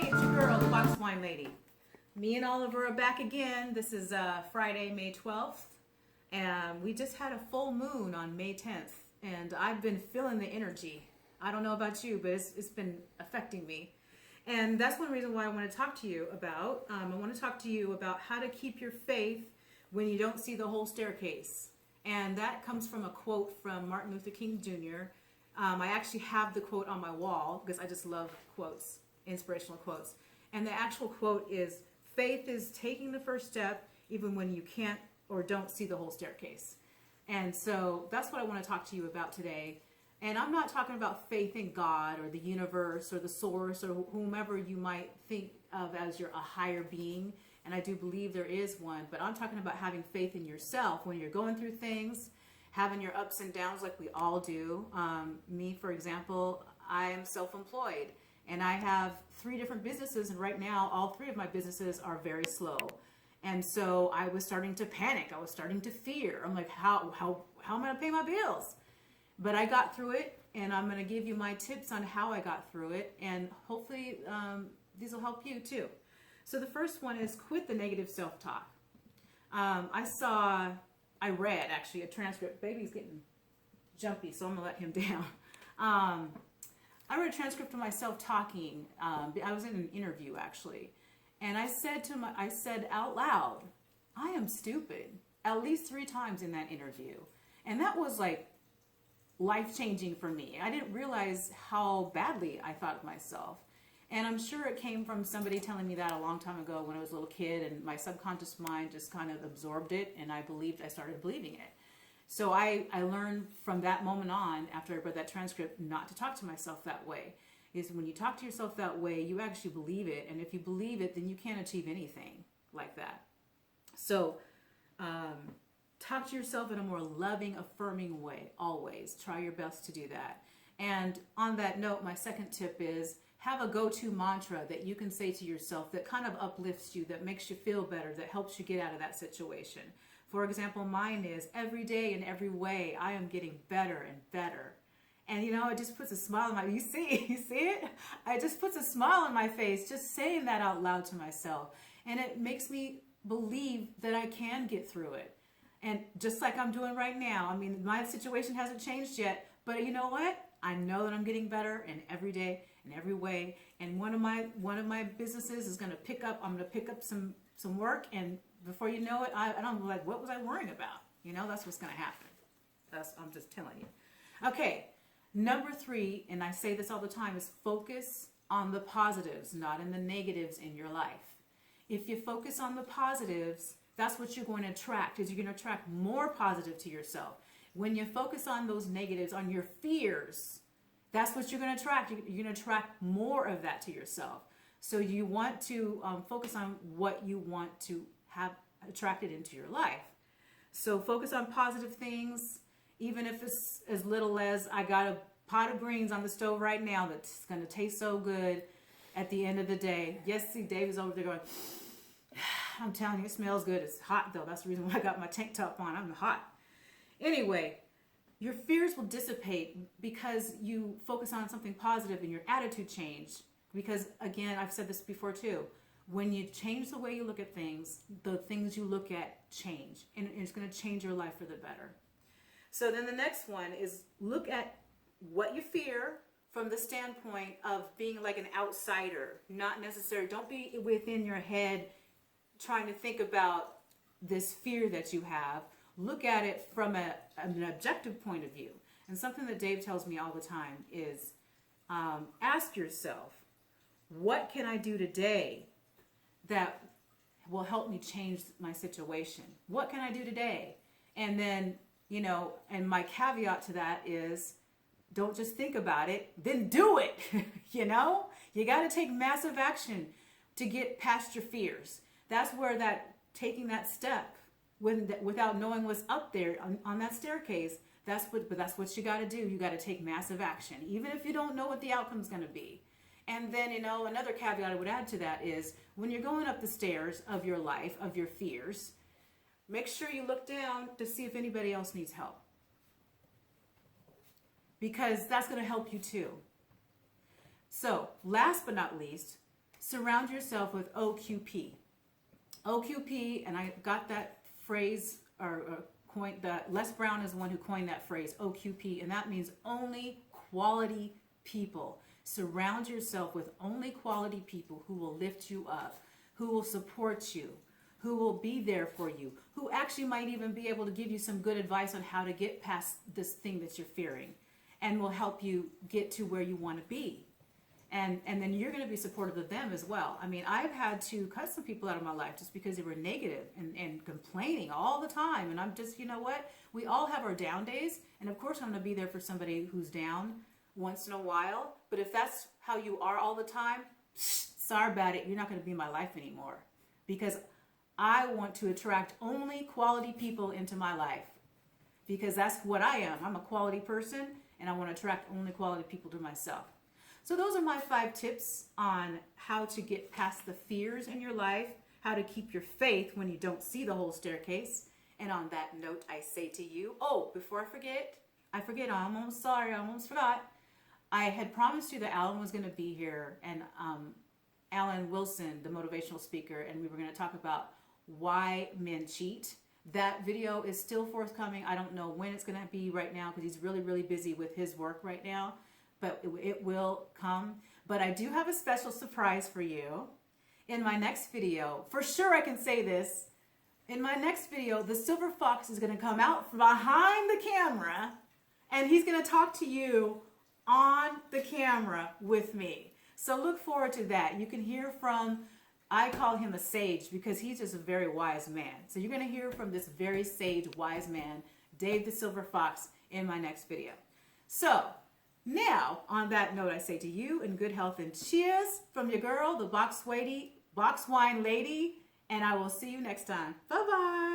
it's your girl, the Box Wine Lady. Me and Oliver are back again. This is Friday, May 12th, and we just had a full moon on May 10th, and I've been feeling the energy. I don't know about you, but it's been affecting me. And that's one reason why I want to talk to you about. I want to talk to you about how to keep your faith when you don't see the whole staircase. And that comes from a quote from Martin Luther King Jr. I actually have the quote on my wall because I just love quotes, inspirational quotes. And the actual quote is, faith is taking the first step even when you can't or don't see the whole staircase. And so that's what I want to talk to you about today. And I'm not talking about faith in God or the universe or the source or whomever you might think of as a higher being. And I do believe there is one, but I'm talking about having faith in yourself when you're going through things, having your ups and downs like we all do. Me, for example, I am self-employed and I have 3 different businesses, and right now all 3 of my businesses are very slow. And so I was starting to panic. I was starting to fear. I'm like, how am I going to pay my bills? But I got through it, and I'm going to give you my tips on how I got through it, and hopefully these will help you too. So the first one is quit the negative self-talk. I read actually a transcript. Baby's getting jumpy, so I'm going to let him down. I read a transcript of myself talking. I was in an interview actually, and I said out loud, "I am stupid," at least 3 times in that interview, and that was like life-changing for me. I didn't realize how badly I thought of myself. And I'm sure it came from somebody telling me that a long time ago when I was a little kid, and my subconscious mind just kind of absorbed it, and I started believing it. So I learned from that moment on, after I read that transcript, not to talk to myself that way. Is when you talk to yourself that way, you actually believe it. And if you believe it, then you can't achieve anything like that. So talk to yourself in a more loving, affirming way, always. Try your best to do that. And on that note, my second tip is have a go-to mantra that you can say to yourself that kind of uplifts you, that makes you feel better, that helps you get out of that situation. For example, mine is, every day in every way, I am getting better and better. And you know, it just puts a smile on my, you see it? It just puts a smile on my face, just saying that out loud to myself. And it makes me believe that I can get through it. And just like I'm doing right now, I mean, my situation hasn't changed yet, but you know what? I know that I'm getting better in every day, in every way. And one of my businesses is going to pick up. I'm going to pick up some work, and before you know it, I'm like, what was I worrying about? You know, that's what's going to happen. I'm just telling you. Okay, number 3, and I say this all the time, is focus on the positives, not in the negatives in your life. If you focus on the positives, that's what you're going to attract, is you're going to attract more positive to yourself. When you focus on those negatives, on your fears, that's what you're going to attract. You're going to attract more of that to yourself. So you want to focus on what you want to have attracted into your life. So focus on positive things, even if it's as little as, I got a pot of greens on the stove right now that's going to taste so good at the end of the day. Yes, see, Dave is over there going, I'm telling you, it smells good. It's hot though. That's the reason why I got my tank top on. I'm hot. Anyway, your fears will dissipate because you focus on something positive and your attitude changed. Because again, I've said this before too, when you change the way you look at things, the things you look at change, and it's going to change your life for the better. So then the next one is, look at what you fear from the standpoint of being like an outsider, not necessarily, don't be within your head trying to think about this fear that you have. Look at it from an objective point of view. And something that Dave tells me all the time is, ask yourself, what can I do today that will help me change my situation? What can I do today? And then, you know, and my caveat to that is, don't just think about it, then do it. You know, you got to take massive action to get past your fears. That's where that taking that step without knowing what's up there on that staircase, that's what you got to do. You got to take massive action, even if you don't know what the outcome's going to be. And then, you know, another caveat I would add to that is, when you're going up the stairs of your life, of your fears, make sure you look down to see if anybody else needs help. Because that's going to help you too. So, last but not least, surround yourself with OQP. OQP, and I got that phrase or coined that. Les Brown is the one who coined that phrase, OQP, and that means only quality people. Surround yourself with only quality people who will lift you up, who will support you, who will be there for you, who actually might even be able to give you some good advice on how to get past this thing that you're fearing, and will help you get to where you want to be. And then you're going to be supportive of them as well. I mean, I've had to cut some people out of my life just because they were negative and complaining all the time. And I'm just, you know what? We all have our down days. And of course, I'm going to be there for somebody who's down once in a while. But if that's how you are all the time, sorry about it. You're not going to be in my life anymore. Because I want to attract only quality people into my life. Because that's what I am. I'm a quality person, and I want to attract only quality people to myself. So those are my 5 tips on how to get past the fears in your life, how to keep your faith when you don't see the whole staircase. And on that note, I say to you, oh, before I forget, I'm almost sorry, I almost forgot. I had promised you that Alan was going to be here, and Alan Wilson, the motivational speaker, and we were going to talk about why men cheat. That video is still forthcoming. I don't know when it's going to be right now because he's really, really busy with his work right now. But it will come. But I do have a special surprise for you in my next video. For sure I can say this. In my next video, the silver fox is going to come out from behind the camera, and he's going to talk to you on the camera with me. So look forward to that. You can hear from, I call him a sage because he's just a very wise man. So you're going to hear from this very sage, wise man, Dave the Silver Fox, in my next video. So now, on that note, I say to you, in good health and cheers from your girl, the box wine lady, and I will see you next time. Bye-bye.